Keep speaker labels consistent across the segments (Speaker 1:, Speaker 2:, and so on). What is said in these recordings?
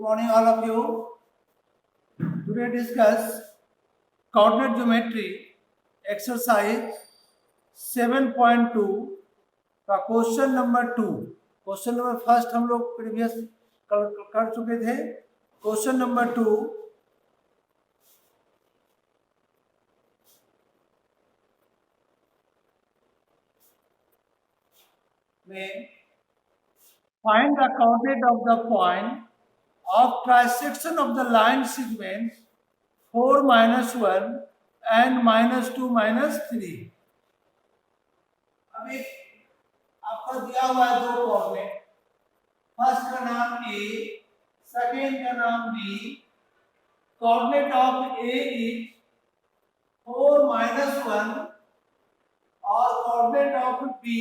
Speaker 1: morning all of you. Today discuss coordinate geometry exercise 7.2 का question number 2. Question number first हम लोग previous कर चुके थे. क्वेश्चन नंबर 2 में find the coordinate of the point of trisection of the line segment 4 minus 1 and minus 2 minus 3. अब एक आपको दिया हुआ है दो कोऑर्डिनेट. फर्स्ट का नाम ए, सेकेंड का नाम B. Coordinate of A is 4 minus 1 और कोऑर्डिनेट ऑफ बी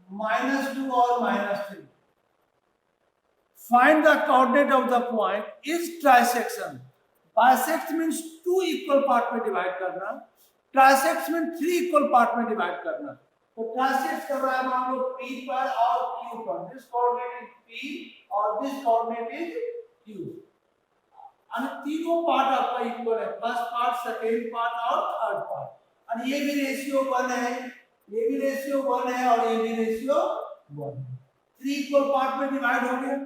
Speaker 1: -2 और -3. Find the coordinate of the point is trisection. Bisect means 2 equal part में डिवाइड करना. Trisect means 3 equal part में डिवाइड करना. तो ट्रांसेक्ट कर रहा है मान लो P पर और Q पर. This coordinate is P और this coordinate is Q. और तीनों पार्ट आपका इक्वल है. फर्स्ट पार्ट, सेकेंड पार्ट और थर्ड पार्ट. और ये भी रेशियो 1 है, ये भी रेशियो 1 है और ये भी रेशियो 1 है. 3 इक्वल पार्ट में डिवाइड हो गया.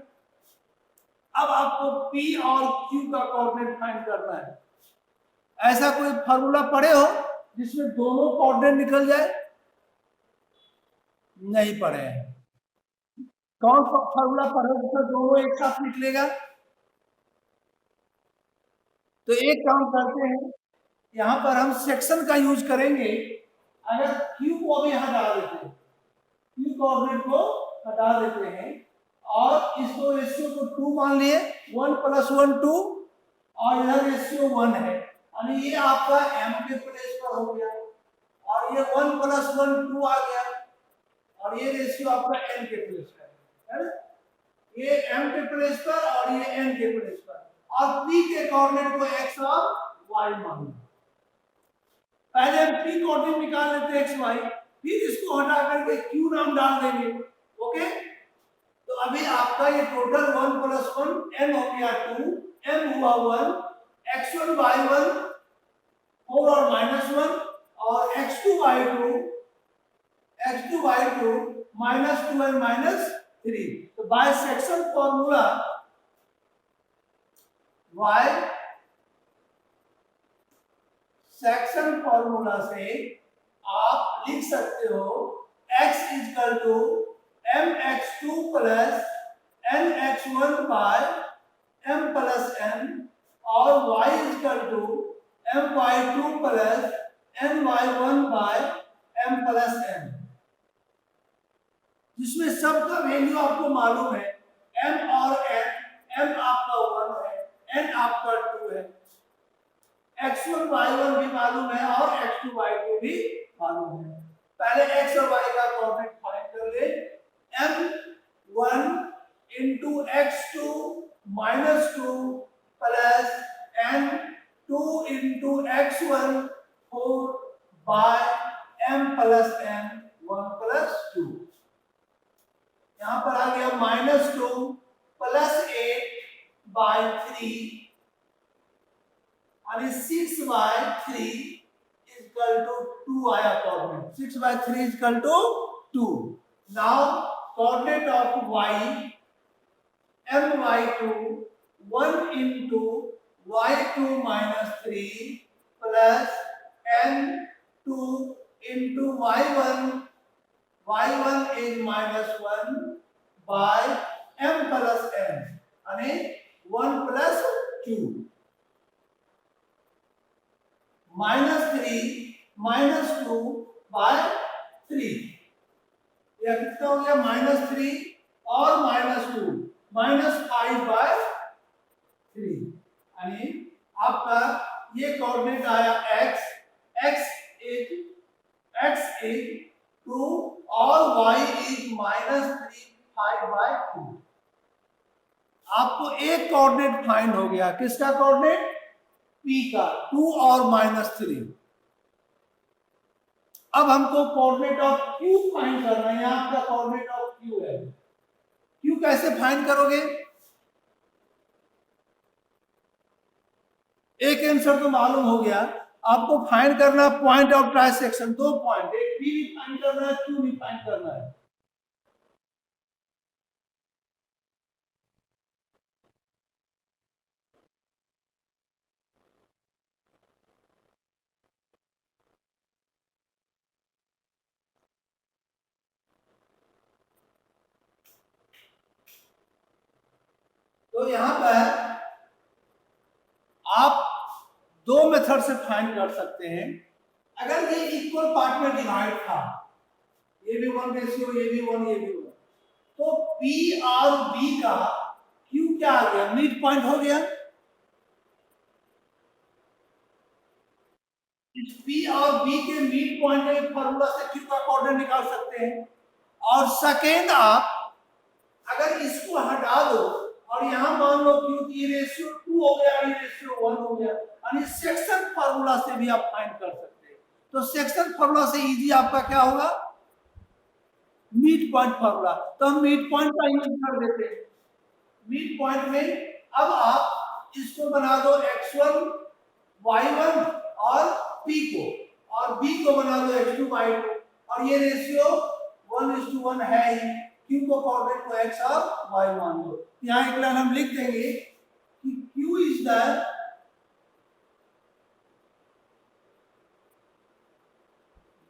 Speaker 1: अब आपको P और Q का कोऑर्डिनेट फाइंड करना है. ऐसा कोई फार्मूला पढ़े हो जिसमें दोनों कोऑर्डिनेट निकल जाए? नहीं पढ़े हैं. कौन सा फार्मूला पढ़े जिसमें दोनों एक साथ निकलेगा? तो एक काम करते हैं, यहां पर हम सेक्शन का यूज करेंगे. अगर Q को भी हटा देते हैं, Q कोऑर्डिनेट को हटा देते हैं और इसको रेशियो को 2 मान लिए. 1 + 1 2 और इधर रेशियो 1 है. यानी ये आपका m के प्लेस पर हो गया और ये 1 + 1 2 आ गया और ये रेशियो आपका n के प्लेस पर है. ये m के प्लेस पर और ये n के प्लेस पर. और P के कोऑर्डिनेट को x और y मान लो. पहले हम P कोऑर्डिनेट निकाल लेते हैं x y, फिर इसको हटा करके Q नाम डाल देंगे. ओके. तो अभी आपका ये टोटल 1 + 1 m हो गया 2, m हुआ 1, x1 y1 4 और -1 और x2 y2 -2 and -3. तो bisection formula y section formula से आप लिख सकते हो x = mx2 + nx1 / m + n और y = my2 + ny1 / m + n, जिसमें सबका वैल्यू आपको मालूम है. m और n, m आपका 1 है, n आपका 2 है. x1 y1 भी मालूम है और x2 y2 भी मालूम है. पहले x और y का कोऑर्डिनेट फाइंड कर ले. m1 * x2 - 2 + n2 * x1 4 / m + n 1 + 2. यहां पर आ गया -2 + 8/3 and 6/3 = 2 आया coordinate. 6/3 = 2. Now coordinate of y my2 1 * y2 - 3 + n2 * y1 is -1 by m + n અને 1 + 2 -3 - 2/3. यह कितना हो गया? -3 और -2 -5/3. यानी आपका ये कोऑर्डिनेट आया x is 2 और y is -3 5/2. आपको एक कोऑर्डिनेट फाइंड हो गया. किसका कोऑर्डिनेट? P का, 2 और -3. अब हमको कोऑर्डिनेट ऑफ Q फाइंड करना है. यहाँ आपका कोऑर्डिनेट ऑफ Q है. Q कैसे फाइंड करोगे? एक आंसर तो मालूम हो गया। आपको फाइंड करना पॉइंट ऑफ ट्रांसैक्शन, 2 पॉइंट, एक पी भी फाइंड करना है, क्यू भी फाइंड करना है। तो यहां पर आप दो मेथड से फाइंड कर सकते हैं। अगर ये इक्वल पार्ट में डिवाइड था, ये भी 1 रेशियो, ये भी 1, ये भी 1, तो P और B का Q क्या आ गया, मिड पॉइंट हो गया। इस P और B के मिड पॉइंट के फार्मूला से Q का कोऑर्डिनेट निकाल सकते हैं। और सेकेंड, आप अगर इसको हटा दो और यहां मान लो Q की रेशियो 2 हो गया, ये रेशियो 1 हो गया, यानी सेक्शन फार्मूला से भी आप फाइंड कर सकते हैं। तो सेक्शन फार्मूला से इजी आपका क्या होगा, मिड पॉइंट फार्मूला। तो हम मिड पॉइंट का यूज कर देते हैं। मिड पॉइंट में अब आप इसको बना दो x1 y1 और p को, और b को बना दो x2 y2, और ये रेशियो 1:1 है ही। q को कोऑर्डिनेट को x और y मान लो। यहाँ एक लाइन हम लिख देंगे कि q is the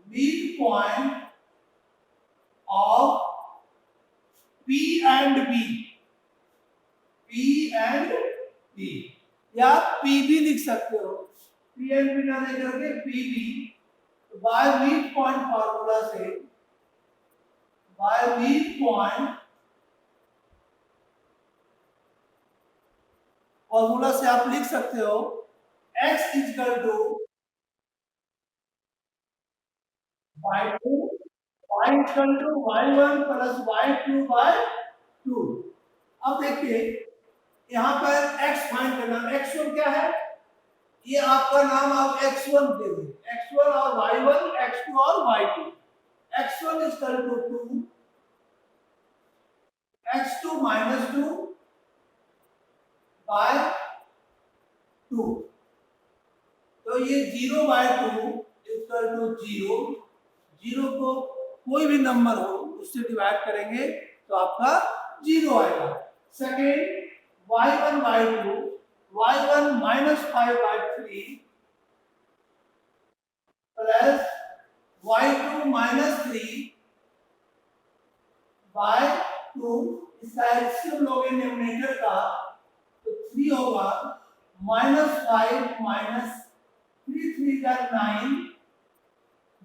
Speaker 1: mid point of p and b, P and B, या P भी लिख सकते हो, P एंड B ना दे करके P भी। तो बाय मिड पॉइंट फार्मूला से, बाय मिड पॉइंट फार्मूला से आप लिख सकते हो x equal to y2, y equal to y1 plus y2 by 2। अब देखिए यहाँ पर x फाइंड करना, x1 क्या है, ये आपका नाम आप x1 दे दो, x1 और y1, x2 और y2। x1 is equal to 2, x2 minus 2 by 2। तो ये 0 by 2 इक्वल टू 0। 0 को कोई भी नंबर हो उससे डिवाइड करेंगे तो आपका 0 आएगा। Second, y1 by 2, y1 minus 5 by 3 plus y2 minus 3 by 2। इसका एलसीएम लोगे न्यूमरेटर का तो 3 होगा, -5 माइनस 3 3 का 9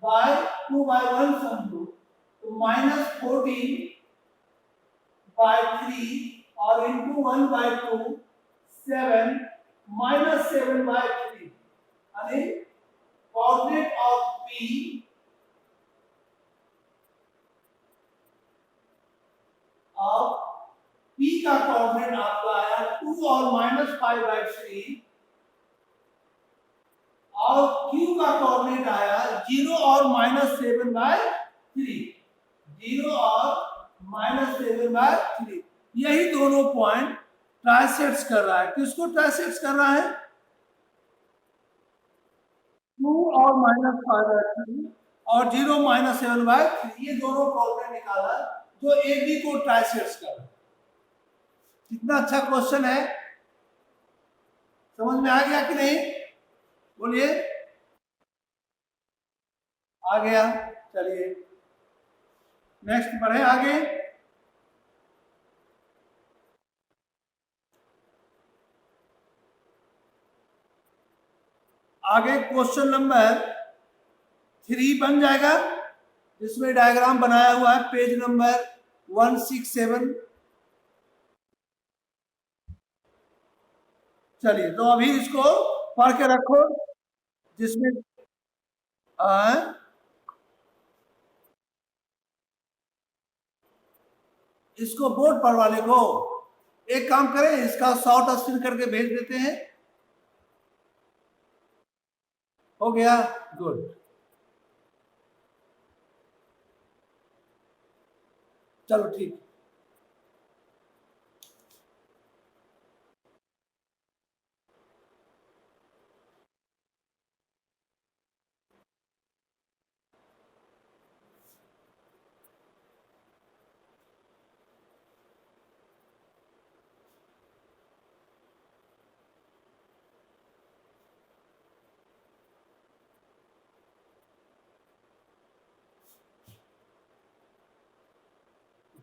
Speaker 1: बाय 2 बाय 1 समझो तो -14 बाय 3 और इनटू 1 बाय 2 7 -7 बाय 3, यानी कोऑर्डिनेट ऑफ P और P का कोऑर्डिनेट आपका आया 2 और -5 बाय 3, और Q का कोऑर्डिनेट आया 0 और -7 बाय 3, 0 और -7 बाय 3। यही दोनों पॉइंट ट्राइसेक्ट्स कर रहा है। किसको ट्राइसेक्ट्स कर रहा है, 2 और -5 बाय 3 और 0 -7 बाय 3, ये दोनों कोऑर्डिनेट निकाला जो AB को ट्राइसेक्ट्स कर रहा है। कितना अच्छा क्वेश्चन है, समझ में आ गया कि नहीं, बोलिए। आ गया, चलिए नेक्स्ट बढ़े आगे। आगे क्वेश्चन नंबर 3 बन जाएगा, जिसमें डायग्राम बनाया हुआ है पेज नंबर 167। चलिए तो अभी इसको पढ़ के रखो, जिसमें इसको बोर्ड पर वाले को एक काम करें, इसका शॉर्ट स्क्रीन करके भेज देते हैं। हो गया, गुड। चलो ठीक।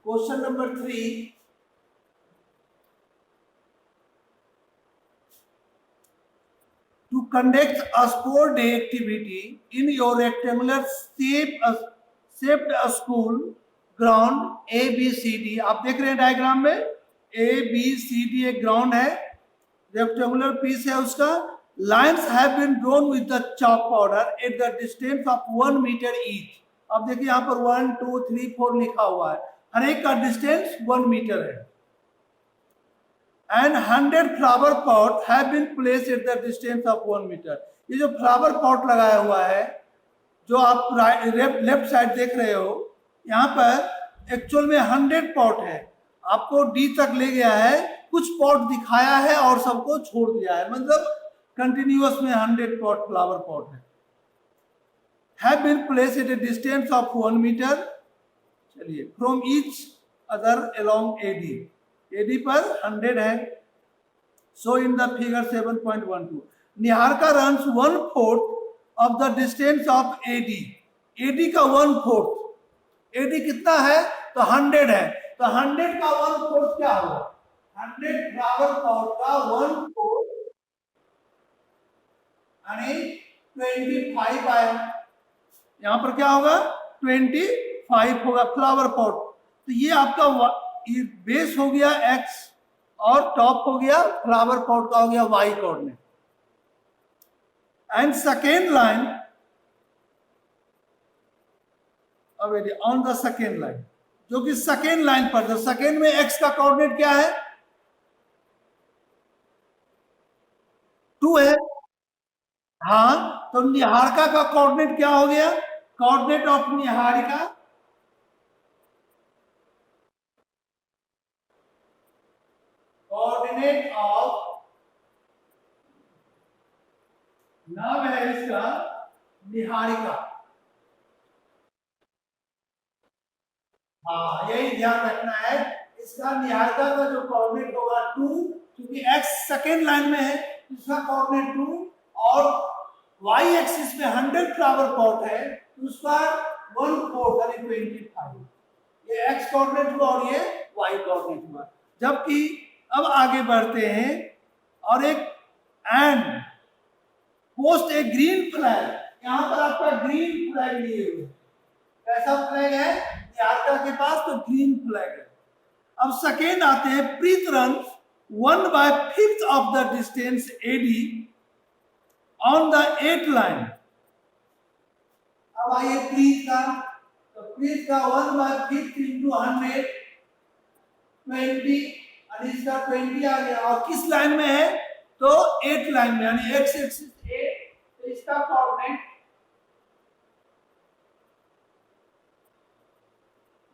Speaker 1: Question number 3, to conduct a sport day activity in your rectangular shaped a school ground A B C D। आप देख रहे हैं डायग्राम में A B C D एक ग्राउंड है, रेक्टेंगुलर पीस है उसका। Lines have been drawn with the chalk powder at the distance of 1 metre each. अब देखिए यहाँ पर 1 2 3 4 लिखा हुआ है, हर एक का डिस्टेंस 1 मीटर है। And 100 flower pot have been placed at the distance of 1 metre. ये जो फ्लावर पॉट लगाया हुआ है, जो आप लेफ्ट साइड देख रहे हो, यहाँ पर एक्चुअल में 100 पॉट है, आपको डी तक ले गया है, कुछ पॉट दिखाया है और सबको छोड़ दिया है, मतलब कंटिन्यूअस में 100 पॉट फ्लावर पॉट है। Have been placed at a distance of 1 metre, चलिए, from each other along AD, AD पर 100 है। So in the figure 7.12 Niharika runs 1/4 of the distance of AD. AD का 1/4, एडी कितना है तो 100 है, तो 100 का 1/4 क्या होगा, 100 फ्लावर पॉट का 1/4 यानी 25 आया, यहां पर क्या होगा 25 होगा फ्लावर पॉट। तो ये आपका बेस हो गया x और टॉप हो गया फ्लावर पॉट का हो गया y coordinate. And second line, अब ऑन द सेकेंड लाइन, जो कि सेकेंड लाइन पर, जो सेकेंड में x का कोऑर्डिनेट क्या है 2 है, हाँ, तो निहारिका का कोऑर्डिनेट क्या हो गया, coordinate of Niharika coordinate of, नाम है इसका निहारिका, हाँ यही ध्यान रखना है, इसका निहारिका का जो कोऑर्डिनेट होगा 2, क्योंकि x सेकेंड लाइन में है, इसका कोऑर्डिनेट 2 और y एक्सिस में 100 फ्लावर पॉट है, उसका 1/4 यानी 25, ये x कोऑर्डिनेट हुआ और ये y कोऑर्डिनेट हुआ। जबकि अब आगे बढ़ते हैं और एक and post A green flag, यहां पर आपका ग्रीन फ्लैग लिए हुए, कैसा फ्लैग है निहारिका के पास, तो ग्रीन फ्लैग है। अब सेकेंड आते हैं, Preet run 1/5 of the distance AD on the 8 line. अब आइए प्रीत का, तो प्रीत का 1/5 इंटू 100 20 और इसका 20 आ गया, और किस लाइन में है तो 8 लाइन में, यानी x एक्सिस 8, तो इसका कोऑर्डिनेट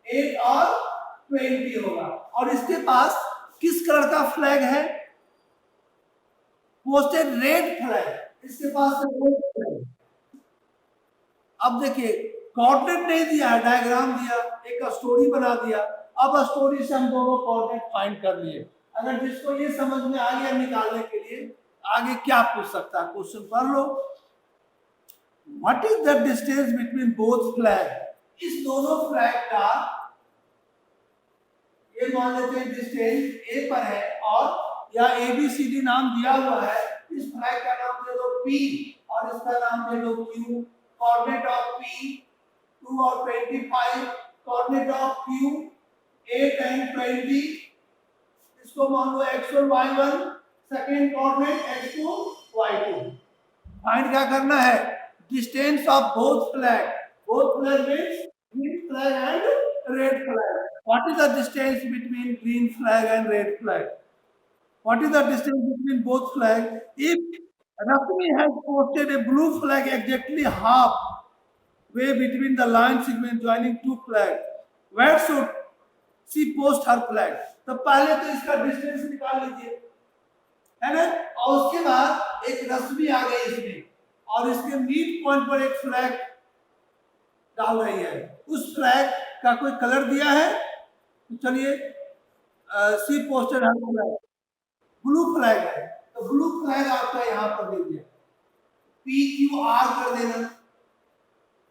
Speaker 1: 8 और 20 होगा। और इसके पास किस कलर का फ्लैग है, पोस्टेड रेड फ्लैग, इसके पास रेड फ्लैग। अब देखिए कोऑर्डिनेट नहीं दिया है, डायग्राम दिया, एक स्टोरी बना दिया, अब स्टोरी से हम दोनों कोऑर्डिनेट फाइंड कर लिए। अगर जिसको ये समझ में आ गया निकालने के लिए, आगे क्या पूछ सकता है, क्वेश्चन पढ़ लो। What is the distance between both flag, इस दोनों फ्लैग का, ये मान लेते हैं डिस्टेंस ए पर है और या ABCD नाम दिया हुआ है, इस फ्लैग का नाम दे दो P और इसका नाम दे दो Q। कोऑर्डिनेट ऑफ P 2 और 25, कोऑर्डिनेट ऑफ Q 8 एंड 20, इसको मान लो x1 y1, second coordinate x2 y2। Find क्या करना है, distance of both flag, both flag means green flag and red flag. What is the distance between green flag and red flag? What is the distance between both flags? If Rashmi has posted a blue flag exactly half way between the line segment joining two flags, where should she post her flag? तो पहले तो इसका distance निकाल लीजिए, है ना, और उसके बाद एक रश्मि आ गई इसमें और इसके मीड पॉइंट पर एक फ्लैग डाल रही है, उस फ्लैग का कोई कलर दिया है, तो चलिए सी पोस्टेड हर फ्लैग ब्लू फ्लैग है, तो ब्लू फ्लैग आपका यहाँ पर दे दिया, PQR कर देना,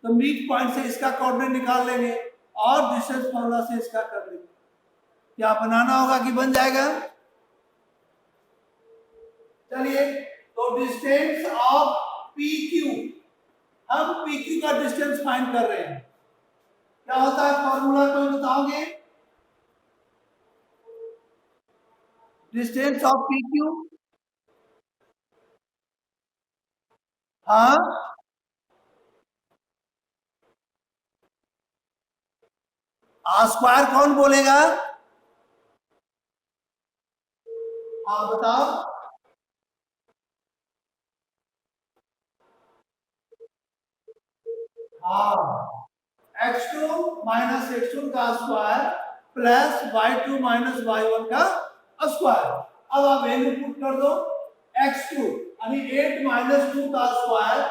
Speaker 1: तो मीड पॉइंट से इसका कोऑर्डिनेट निकाल लेंगे और डिस्टेंस फॉर्मूला से इसका कर लेंगे। क्या बनाना होगा कि बन जाएगा? चलिए, तो डिस्टेंस ऑफ पी क्यू, हम पी क्यू का डिस्टेंस फाइंड कर रहे हैं। क्या होता है फॉर्मूला, कोई बताओगे? डिस्टेंस ऑफ पी क्यू, हाँ स्क्वायर कौन बोलेगा? हाँ बताओ। हाँ, x2 माइनस x1 का square plus y2 minus y1 का स्क्वायर। अब आप वैल्यू पुट कर दो। x2 यानी 8 माइनस 2 का स्क्वायर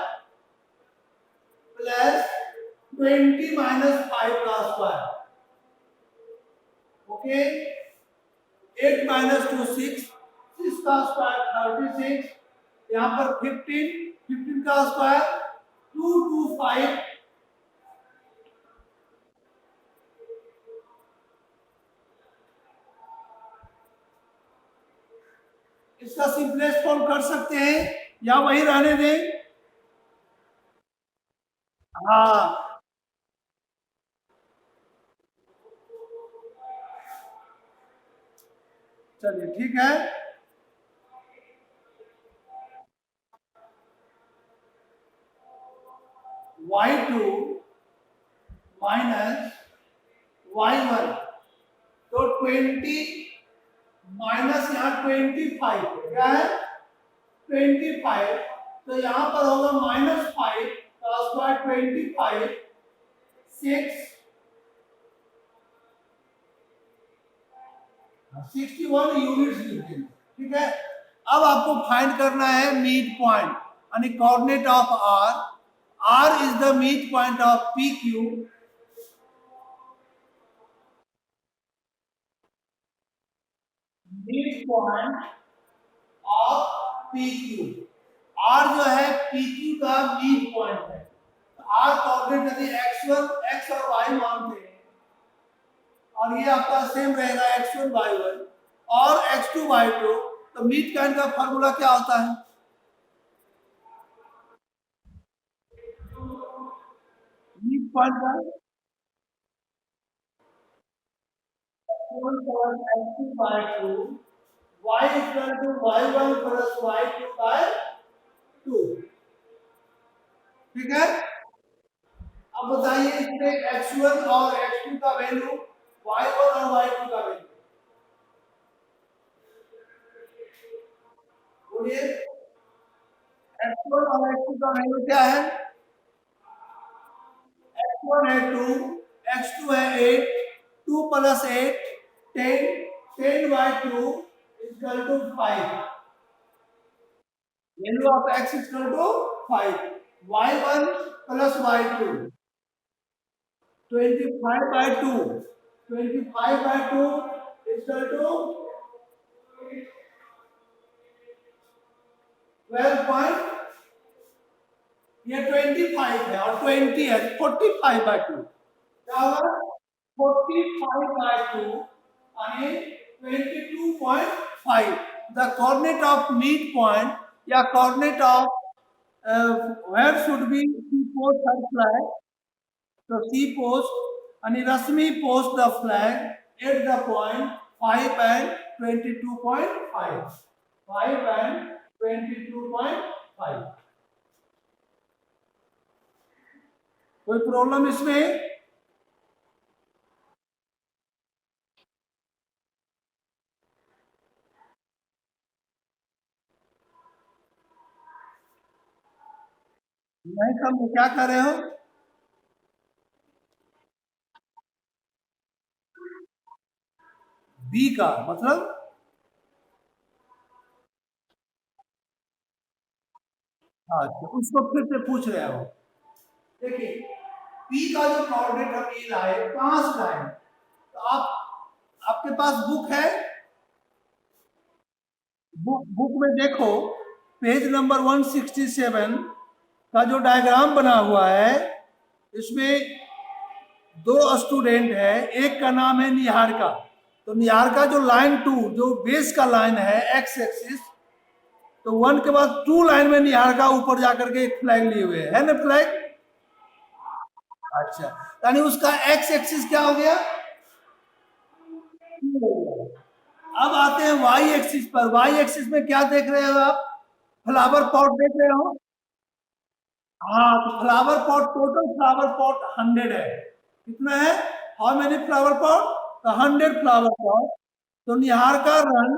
Speaker 1: प्लस 20 माइनस 5 का स्क्वायर। ओके, 8 माइनस 2 6, 6 का स्क्वायर 36, यहाँ पर 15 का स्क्वायर 2 2 5, इसका सिंपलेस्ट फॉर्म कर सकते हैं या वही रहने दें? हाँ, चलिए ठीक है। y2 माइनस y1, तो 20 माइनस यहाँ 25, क्या है 25, तो यहाँ पर होगा -5 का स्क्वायर 25, 61 यूनिट्स लिखते हैं। ठीक है, अब आपको फाइंड करना है मिड पॉइंट यानी coordinate of r। r is the mid point of pq। Mid point of pq, r जो है pq का मिड पॉइंट है। r कोऑर्डिनेट यदि x1 x और y मानते हैं और ये आपका सेम रहेगा x1 y1 और x2 y2, तो मिड पॉइंट का फार्मूला क्या होता है? मिड पॉइंट का x2 by 2, y equal to y1 plus y2 by 2। ठीक है, अब बताइए इसमें x1 और x2 का वैल्यू, y1 और y2 का वैल्यू बोलिए। x1 और x2 का वैल्यू क्या है? x1 है 2, x2 है 8, 2 plus 8 10, 10 by 2 equal to 5। Value of x equal to 5, y1 plus y2 25 by 2, 25 by 2 equal to 12 point, ये 25 है और 20 है, 45 by 2 क्या होगा? 45 by 2 यानी 22.5। The coordinate of mid point या coordinate of where should be she post her flag, तो she post यानी Rashmi post the flag at the point 5 and 22.5, 5 and 22.5। कोई प्रॉब्लम इसमें? नहीं समझे क्या कर रहे हो? बी का मतलब अच्छा, उसको फिर से पूछ रहे हो। देखिए, पी का जो कोऑर्डिनेट हम ये लाए, कहां से लाए? तो आपके पास बुक है, बुक में देखो पेज नंबर 167 का जो डायग्राम बना हुआ है, इसमें दो स्टूडेंट है, एक का नाम है निहारिका। तो निहारिका जो लाइन 2 जो बेस का लाइन है एक्स एक्सिस, तो 1 के बाद 2 लाइन में निहारिका ऊपर जाकर के एक फ्लैग लिए हुए है ना फ्लैग। अच्छा, यानी उसका एक्स एक्सिस क्या हो गया। अब आते हैं वाई एक्सिस पर। वाई एक्सिस में क्या देख रहे हो आप, फ्लावर पॉट देख रहे हो। हाँ, तो flower pot, total flower pot 100 है। कितना है, हाउ मेनी फ्लावर पॉट, तो 100 फ्लावर पॉट। तो निहार का run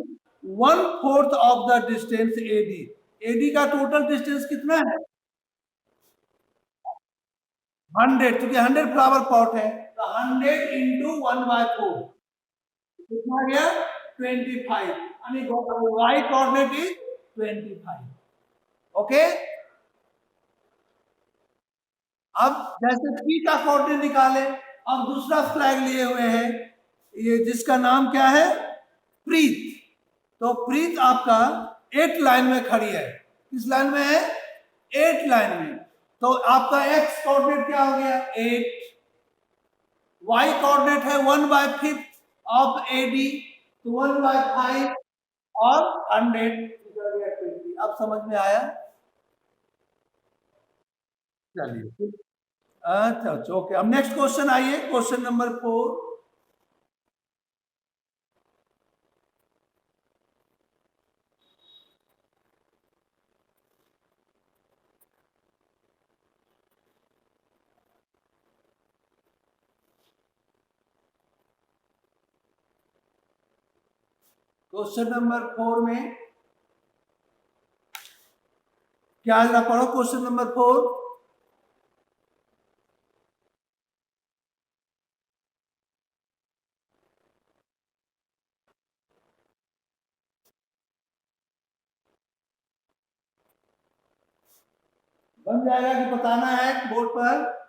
Speaker 1: 1/4 of the distance AD. AD का टोटल डिस्टेंस कितना है 100, क्योंकि 100 फ्लावर पॉट है। तो 100 इंटू 1/4 कितना गया 25, यानी वाई कोऑर्डिनेट इज 25। ओके, अब जैसे पी का कोऑर्डिनेट निकाले, अब दूसरा फ्लैग लिए हुए हैं, ये जिसका नाम क्या है प्रीत। तो प्रीत आपका 8 लाइन में खड़ी है। किस लाइन में है 8 लाइन में। तो आपका एक्स कोऑर्डिनेट क्या हो गया 8, वाई कोऑर्डिनेट है 1/5 ऑफ एडी, तो 1/5 और 100। अब समझ में आया, चलिए। अच्छा अच्छा, ओके। अब नेक्स्ट क्वेश्चन आइए, क्वेश्चन नंबर 4। क्वेश्चन नंबर 4 में क्या जरा पढ़ो, क्वेश्चन नंबर 4। बन जाएगा कि बताना है बोर्ड पर।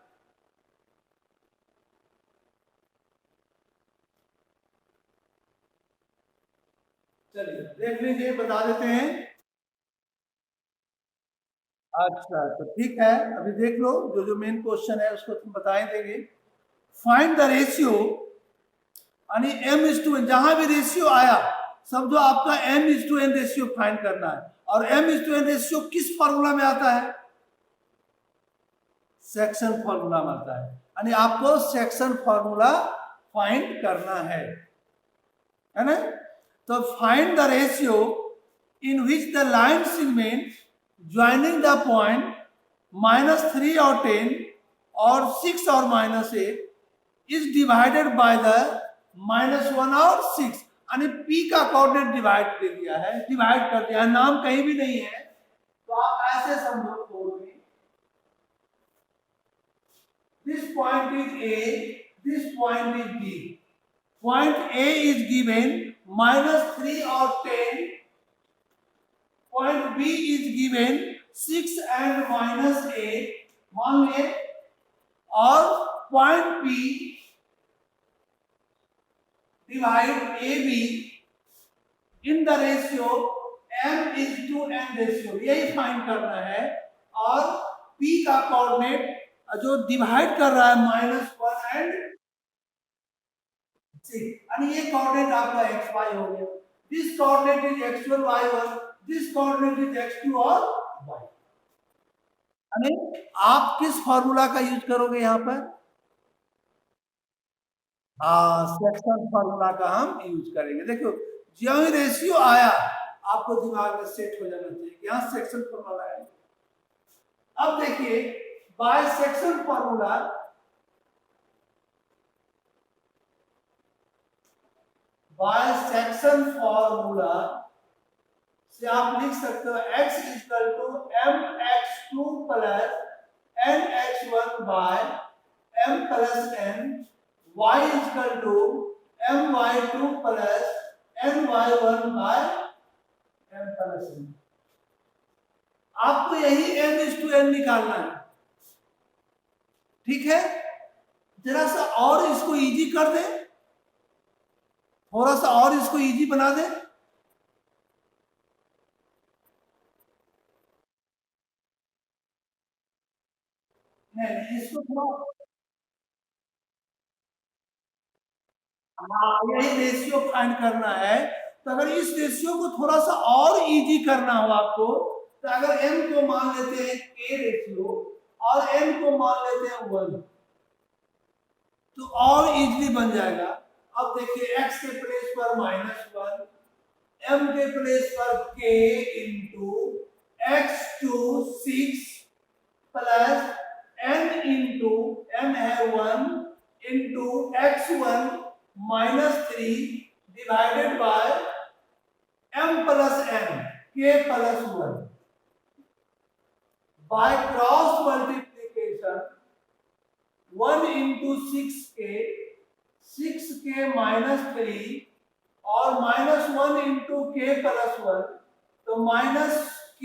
Speaker 1: चलिए देख लीजिए, बता देते हैं। अच्छा, तो ठीक है, अभी देख लो, जो जो मेन क्वेश्चन है उसको तुम बताए देंगे। फाइंड द रेशियो, यानी m:n, जहां भी रेशियो आया समझो आपका m:n रेशियो फाइंड करना है। और m:n रेशियो किस फॉर्मूला में आता है, सेक्शन फॉर्मूला में आता है। यानी आपको सेक्शन फॉर्मूला फाइंड करना है ना। तो find the ratio in which the line segment joining the point -3 और 10 और 6 और -8 इज डिवाइडेड बाय द -1 और 6। यानी पी का कोऑर्डिनेट डिवाइड दे दिया है, डिवाइड कर दिया है, नाम कहीं भी नहीं है। तो आप ऐसे समझो, this point is A, this point is B. Point A is given -3 or 10, point B is given 6 and -8 मान लिए, और point P divide AB in the ratio m:n ratio, यही फाइंड करना है। और P का कोऑर्डिनेट जो डिवाइड कर रहा है -1 एंड 6, यानी ये कोऑर्डिनेट आपका xy हो गया। This coordinate is x1 y1, this coordinate is x2 और y। यानी आप किस फॉर्मूला का यूज करोगे यहाँ पर, हाँ सेक्शन फॉर्मूला का हम यूज करेंगे। देखो, जो ही रेशियो आया आपको दिमाग में सेट हो जाना चाहिए, यहाँ सेक्शन फॉर्मूला है। अब देखिए, by section formula, by section formula से आप लिख सकते हो x equal to mx2 plus nx1 by m plus n, y equal to my2 plus ny1 by m plus n। आपको यही m:n निकालना है, ठीक है। जरा सा और इसको इजी कर दे, थोड़ा सा और इसको इजी बना दे। नहीं, इसको थोड़ा हाँ, यही रेशियो फाइंड करना है। तो अगर इस रेशियो को थोड़ा सा और इजी करना हो आपको, तो अगर m को मान लेते हैं k रेशियो और n को मान लेते हैं 1, तो और इजीली बन जाएगा। अब देखिए x के प्लेस पर -1, m के प्लेस पर k into x two 6 plus n into n है 1 into x1 -3 divided by m plus n k plus 1 by cross multiplication 1 into 6k 6k -3 और -1 इंटू k प्लस 1, तो -k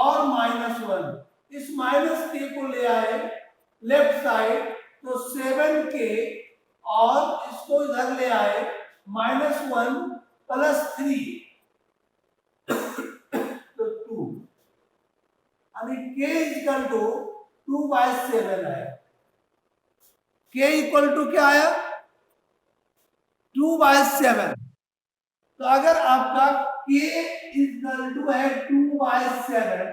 Speaker 1: और -1, इस -k को ले आए लेफ्ट साइड, तो 7k और इसको इधर ले आए -1 प्लस 3, तो 2, यानी k इक्वल टू 2/7 है। k इक्वल टू क्या आया? 2/7। तो अगर आपका k इक्वल टू है 2/7,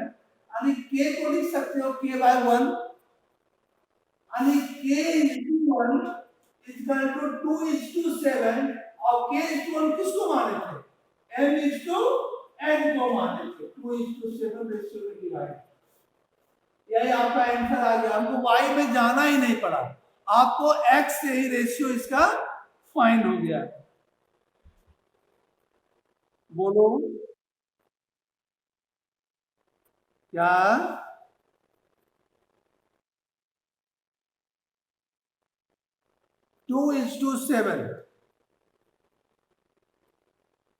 Speaker 1: यानी k को लिख सकते हो k/1, यानी k/1 इक्वल टू 2:7, और k/1 किसको माने थे? m/n को माने थे। 2:7 रेशियो में डिवाइड, यही आपका आंसर आ गया। हमको y में जाना ही नहीं पड़ा, आपको x से ही रेशियो इसका फाइंड हो गया। बोलो क्या? 2:7।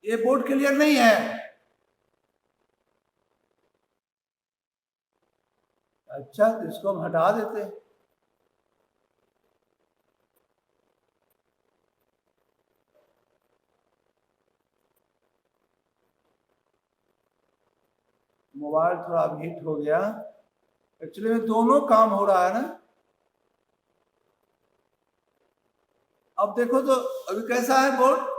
Speaker 1: ये बोर्ड क्लियर नहीं है? अच्छा, तो इसको हम हटा देते हैं। मोबाइल थोड़ा हीट हो गया, एक्चुअली में दोनों काम हो रहा है ना। अब देखो तो अभी कैसा है बोर्ड?